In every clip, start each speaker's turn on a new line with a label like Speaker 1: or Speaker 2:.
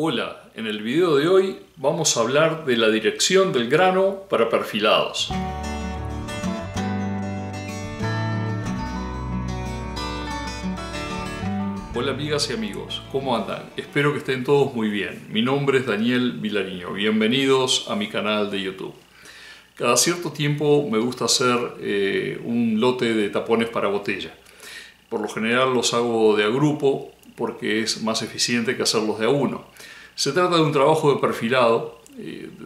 Speaker 1: Hola, en el video de hoy vamos a hablar de la dirección del grano para perfilados. Hola amigas y amigos, ¿cómo andan? Espero que estén todos muy bien. Mi nombre es Daniel Vilariño, bienvenidos a mi canal de YouTube. Cada cierto tiempo me gusta hacer un lote de tapones para botella. Por lo general los hago de a grupo porque es más eficiente que hacerlos de a uno. Se trata de un trabajo de perfilado,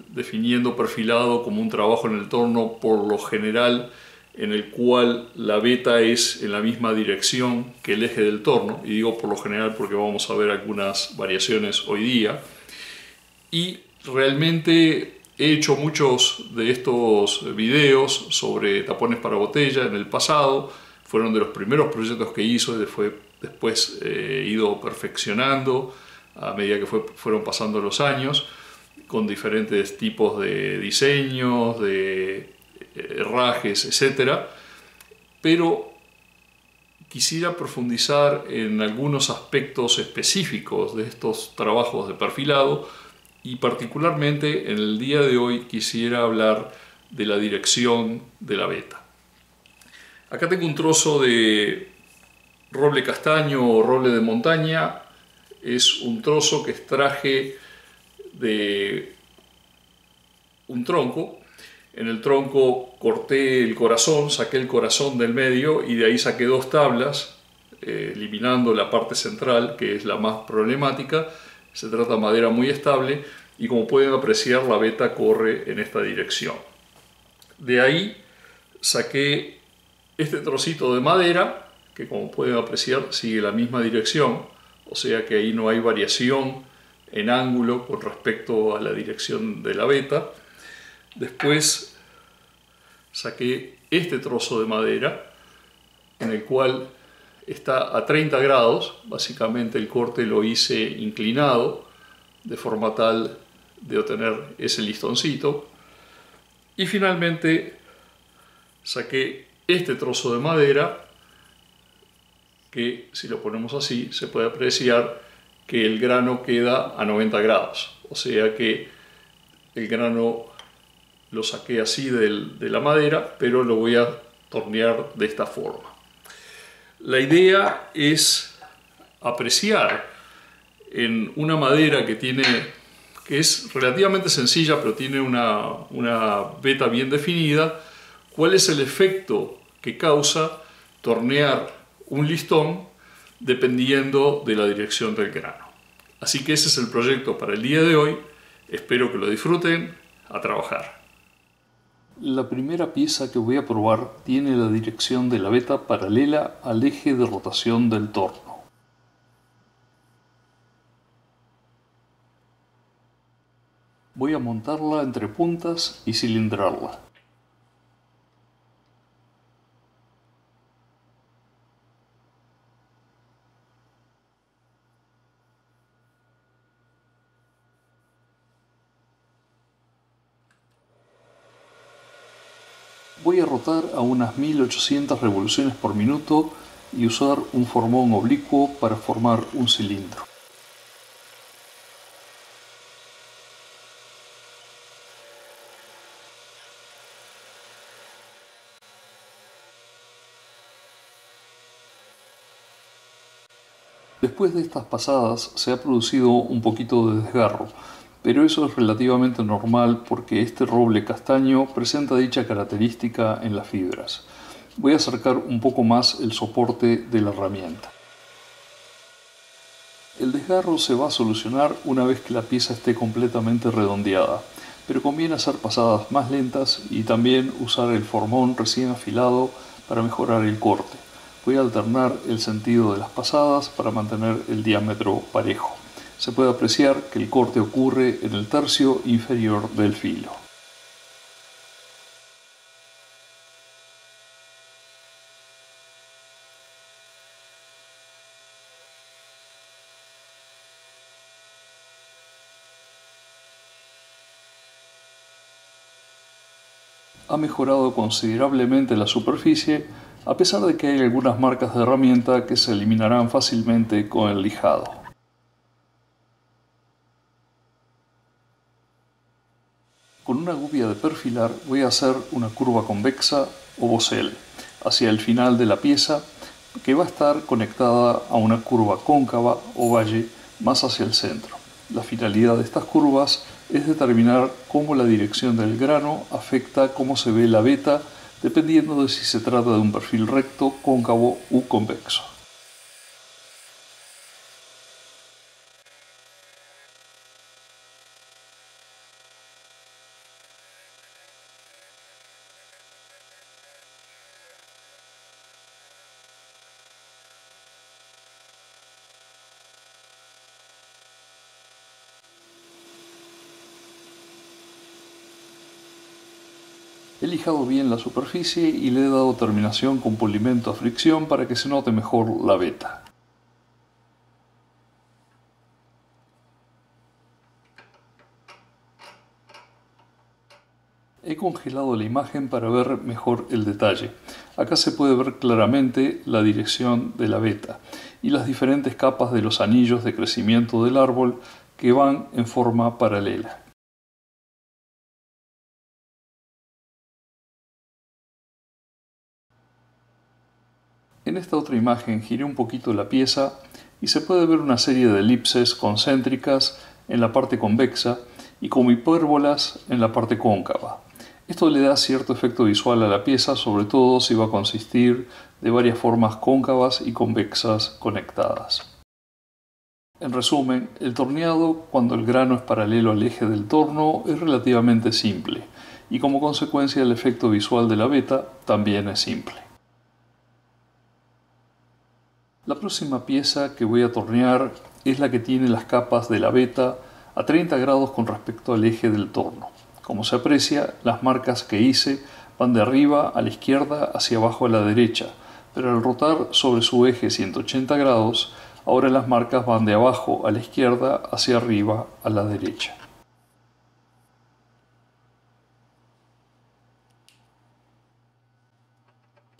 Speaker 1: definiendo perfilado como un trabajo en el torno por lo general en el cual la veta es en la misma dirección que el eje del torno, y digo por lo general porque vamos a ver algunas variaciones hoy día. Y realmente he hecho muchos de estos videos sobre tapones para botella en el pasado, fueron de los primeros proyectos que hizo y después he ido perfeccionando a medida que fueron pasando los años, con diferentes tipos de diseños, de herrajes, etc. Pero quisiera profundizar en algunos aspectos específicos de estos trabajos de perfilado y particularmente en el día de hoy quisiera hablar de la dirección de la veta. Acá tengo un trozo de roble castaño o roble de montaña. Es un trozo que extraje de un tronco. En el tronco corté el corazón, saqué el corazón del medio y de ahí saqué dos tablas, eliminando la parte central, que es la más problemática. Se trata de madera muy estable y como pueden apreciar la veta corre en esta dirección. De ahí saqué este trocito de madera que, como pueden apreciar, sigue la misma dirección, o sea que ahí no hay variación en ángulo con respecto a la dirección de la veta. Después saqué este trozo de madera en el cual está a 30 grados, básicamente el corte lo hice inclinado de forma tal de obtener ese listoncito. Y finalmente saqué este trozo de madera que, si lo ponemos así, se puede apreciar que el grano queda a 90 grados. O sea que el grano lo saqué así de la madera, pero lo voy a tornear de esta forma. La idea es apreciar en una madera que es relativamente sencilla, pero tiene una veta bien definida, cuál es el efecto que causa tornear un listón dependiendo de la dirección del grano. Así que ese es el proyecto para el día de hoy. Espero que lo disfruten. A trabajar. La primera pieza que voy a probar tiene la dirección de la veta paralela al eje de rotación del torno. Voy a montarla entre puntas y cilindrarla. Voy a rotar a unas 1800 revoluciones por minuto y usar un formón oblicuo para formar un cilindro. Después de estas pasadas se ha producido un poquito de desgarro, pero eso es relativamente normal porque este roble castaño presenta dicha característica en las fibras. Voy a acercar un poco más el soporte de la herramienta. El desgarro se va a solucionar una vez que la pieza esté completamente redondeada, pero conviene hacer pasadas más lentas y también usar el formón recién afilado para mejorar el corte. Voy a alternar el sentido de las pasadas para mantener el diámetro parejo. Se puede apreciar que el corte ocurre en el tercio inferior del filo. Ha mejorado considerablemente la superficie, a pesar de que hay algunas marcas de herramienta que se eliminarán fácilmente con el lijado. Con una gubia de perfilar voy a hacer una curva convexa o bocel hacia el final de la pieza que va a estar conectada a una curva cóncava o valle más hacia el centro. La finalidad de estas curvas es determinar cómo la dirección del grano afecta cómo se ve la veta dependiendo de si se trata de un perfil recto, cóncavo u convexo. He lijado bien la superficie y le he dado terminación con pulimento a fricción para que se note mejor la veta. He congelado la imagen para ver mejor el detalle. Acá se puede ver claramente la dirección de la veta y las diferentes capas de los anillos de crecimiento del árbol que van en forma paralela. En esta otra imagen giré un poquito la pieza y se puede ver una serie de elipses concéntricas en la parte convexa y como hipérbolas en la parte cóncava. Esto le da cierto efecto visual a la pieza, sobre todo si va a consistir de varias formas cóncavas y convexas conectadas. En resumen, el torneado, cuando el grano es paralelo al eje del torno, es relativamente simple y como consecuencia el efecto visual de la veta también es simple. La próxima pieza que voy a tornear es la que tiene las capas de la veta a 30 grados con respecto al eje del torno. Como se aprecia, las marcas que hice van de arriba a la izquierda hacia abajo a la derecha, pero al rotar sobre su eje 180 grados, ahora las marcas van de abajo a la izquierda hacia arriba a la derecha.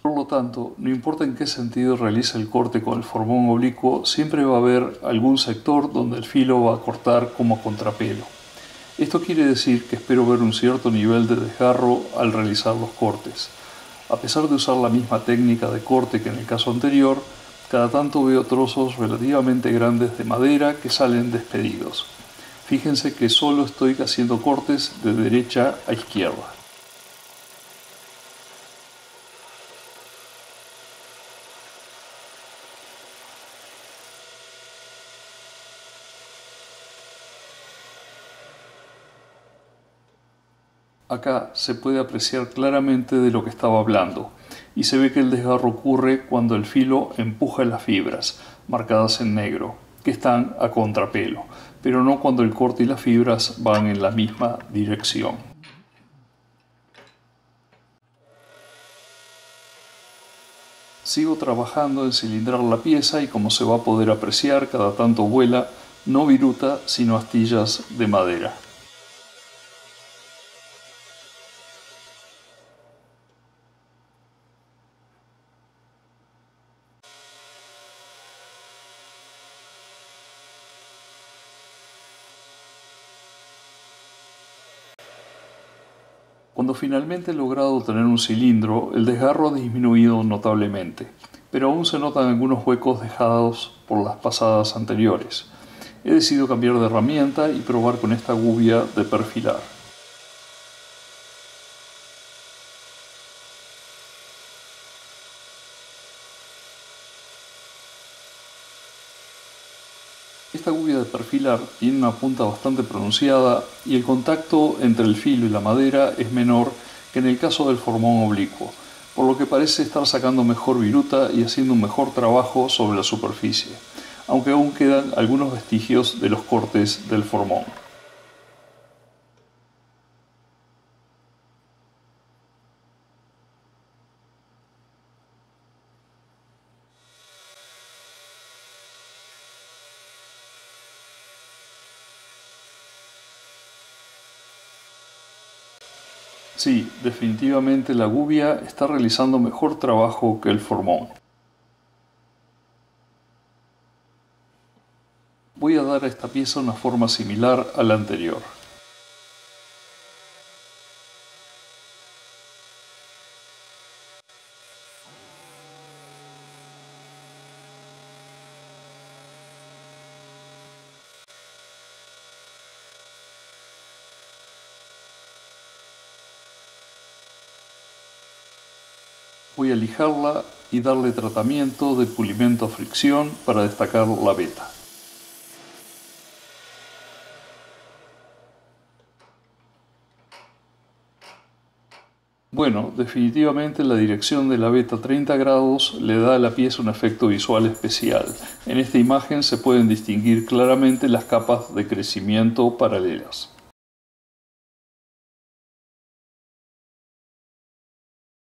Speaker 1: Por lo tanto, no importa en qué sentido realice el corte con el formón oblicuo, siempre va a haber algún sector donde el filo va a cortar como a contrapelo. Esto quiere decir que espero ver un cierto nivel de desgarro al realizar los cortes. A pesar de usar la misma técnica de corte que en el caso anterior, cada tanto veo trozos relativamente grandes de madera que salen despedidos. Fíjense que solo estoy haciendo cortes de derecha a izquierda. Acá se puede apreciar claramente de lo que estaba hablando y se ve que el desgarro ocurre cuando el filo empuja las fibras, marcadas en negro, que están a contrapelo, pero no cuando el corte y las fibras van en la misma dirección. Sigo trabajando en cilindrar la pieza y como se va a poder apreciar, cada tanto vuela no viruta sino astillas de madera. Cuando finalmente he logrado tener un cilindro, el desgarro ha disminuido notablemente, pero aún se notan algunos huecos dejados por las pasadas anteriores. He decidido cambiar de herramienta y probar con esta gubia de perfilar. Esta gubia de perfilar tiene una punta bastante pronunciada y el contacto entre el filo y la madera es menor que en el caso del formón oblicuo, por lo que parece estar sacando mejor viruta y haciendo un mejor trabajo sobre la superficie, aunque aún quedan algunos vestigios de los cortes del formón. Sí, definitivamente la gubia está realizando mejor trabajo que el formón. Voy a dar a esta pieza una forma similar a la anterior. Voy a lijarla y darle tratamiento de pulimento a fricción para destacar la veta. Bueno, definitivamente la dirección de la veta 30 grados le da a la pieza un efecto visual especial. En esta imagen se pueden distinguir claramente las capas de crecimiento paralelas.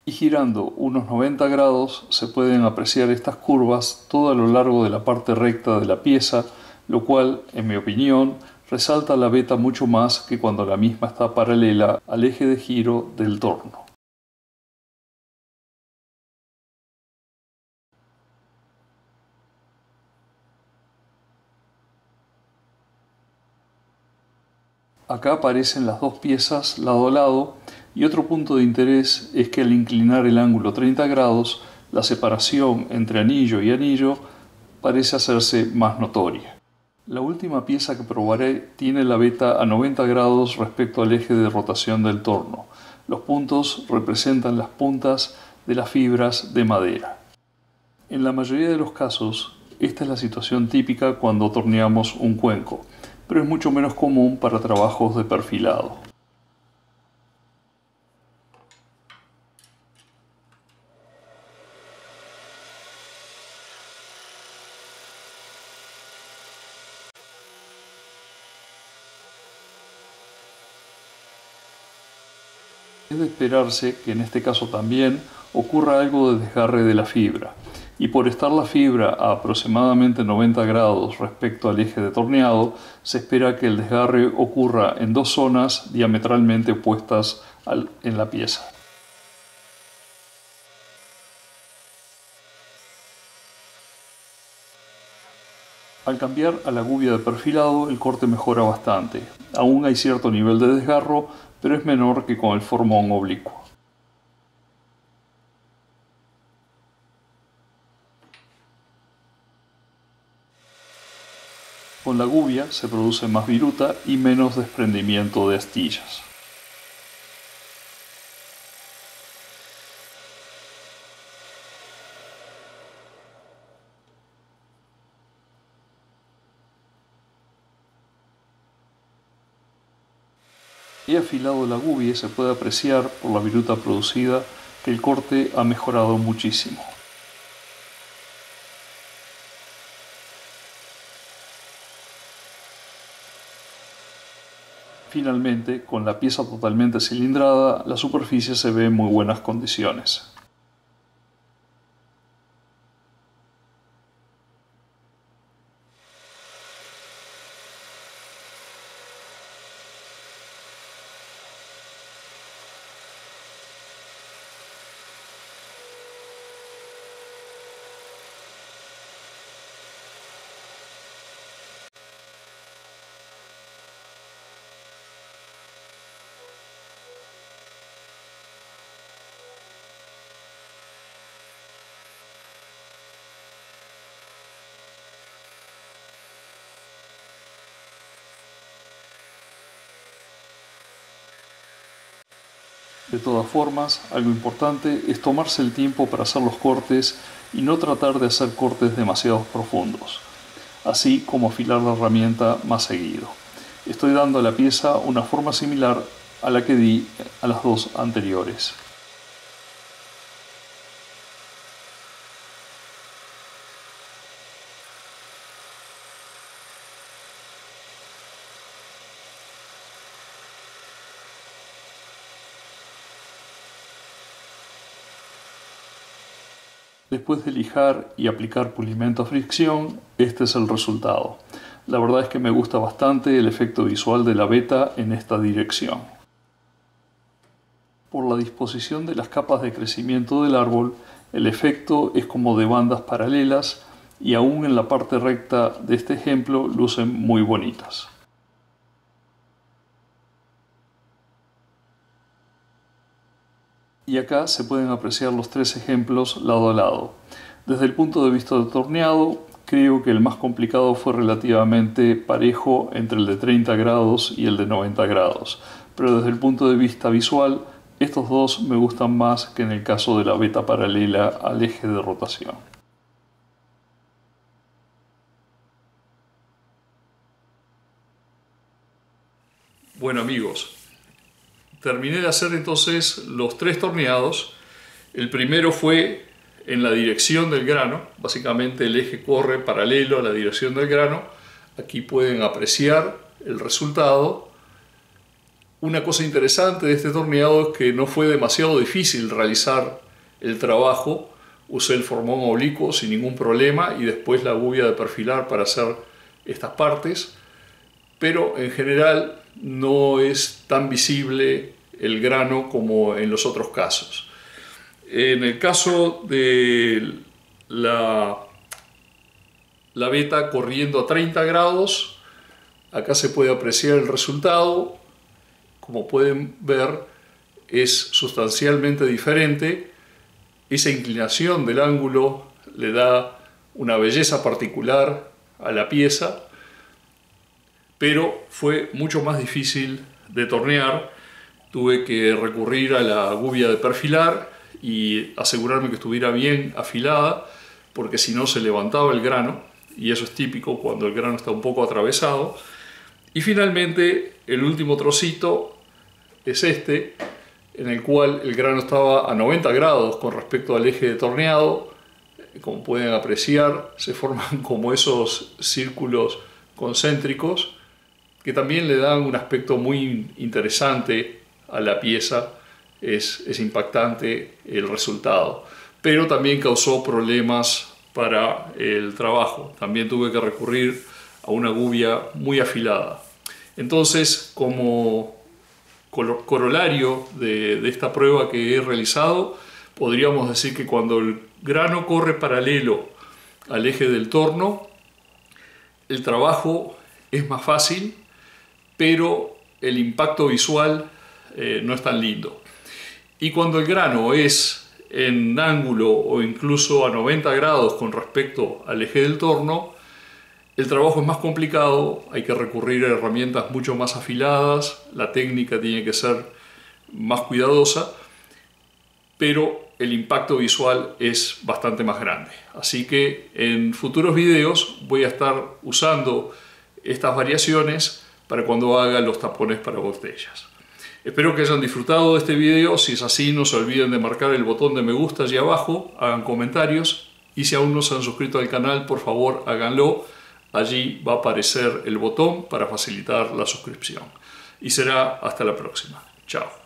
Speaker 1: Y girando unos 90 grados se pueden apreciar estas curvas todo a lo largo de la parte recta de la pieza, lo cual, en mi opinión, resalta la veta mucho más que cuando la misma está paralela al eje de giro del torno. Acá aparecen las dos piezas lado a lado, y otro punto de interés es que al inclinar el ángulo 30 grados, la separación entre anillo y anillo parece hacerse más notoria. La última pieza que probaré tiene la veta a 90 grados respecto al eje de rotación del torno. Los puntos representan las puntas de las fibras de madera. En la mayoría de los casos, esta es la situación típica cuando torneamos un cuenco, pero es mucho menos común para trabajos de perfilado. Es de esperarse que en este caso también ocurra algo de desgarre de la fibra, y por estar la fibra a aproximadamente 90 grados respecto al eje de torneado, se espera que el desgarre ocurra en dos zonas diametralmente opuestas en la pieza. Al cambiar a la gubia de perfilado, el corte mejora bastante. Aún hay cierto nivel de desgarro, pero es menor que con el formón oblicuo. Con la gubia se produce más viruta y menos desprendimiento de astillas. He afilado la gubia y se puede apreciar por la viruta producida que el corte ha mejorado muchísimo. Finalmente, con la pieza totalmente cilindrada, la superficie se ve en muy buenas condiciones. De todas formas, algo importante es tomarse el tiempo para hacer los cortes y no tratar de hacer cortes demasiado profundos, así como afilar la herramienta más seguido. Estoy dando a la pieza una forma similar a la que di a las dos anteriores. Después de lijar y aplicar pulimento a fricción, este es el resultado. La verdad es que me gusta bastante el efecto visual de la veta en esta dirección. Por la disposición de las capas de crecimiento del árbol, el efecto es como de bandas paralelas y aún en la parte recta de este ejemplo lucen muy bonitas. Y acá se pueden apreciar los tres ejemplos lado a lado. Desde el punto de vista del torneado, creo que el más complicado fue relativamente parejo entre el de 30 grados y el de 90 grados, pero desde el punto de vista visual, Estos dos me gustan más que en el caso de la veta paralela al eje de rotación. Bueno amigos, terminé de hacer entonces los 3 torneados. El primero fue en la dirección del grano, básicamente el eje corre paralelo a la dirección del grano. Aquí pueden apreciar el resultado. Una cosa interesante de este torneado es que no fue demasiado difícil realizar el trabajo. Usé el formón oblicuo sin ningún problema y después la gubia de perfilar para hacer estas partes, pero en general no es tan visible el grano como en los otros casos. En el caso de la veta corriendo a 30 grados, acá se puede apreciar el resultado. Como pueden ver, es sustancialmente diferente. Esa inclinación del ángulo le da una belleza particular a la pieza, pero fue mucho más difícil de tornear. Tuve que recurrir a la gubia de perfilar y asegurarme que estuviera bien afilada, porque si no se levantaba el grano, y eso es típico cuando el grano está un poco atravesado. Y finalmente el último trocito es este, en el cual el grano estaba a 90 grados con respecto al eje de torneado. Como pueden apreciar, se forman como esos círculos concéntricos que también le dan un aspecto muy interesante a la pieza. Es impactante el resultado, pero también causó problemas para el trabajo. También tuve que recurrir a una gubia muy afilada. Entonces, como corolario de esta prueba que he realizado, podríamos decir que cuando el grano corre paralelo al eje del torno, el trabajo es más fácil, pero el impacto visual no es tan lindo. Y cuando el grano es en ángulo o incluso a 90 grados con respecto al eje del torno, el trabajo es más complicado, hay que recurrir a herramientas mucho más afiladas, la técnica tiene que ser más cuidadosa, pero el impacto visual es bastante más grande. Así que en futuros videos voy a estar usando estas variaciones para cuando haga los tapones para botellas. Espero que hayan disfrutado de este video. Si es así, no se olviden de marcar el botón de me gusta allí abajo, hagan comentarios y si aún no se han suscrito al canal, por favor háganlo. Allí va a aparecer el botón para facilitar la suscripción. Y será hasta la próxima. Chao.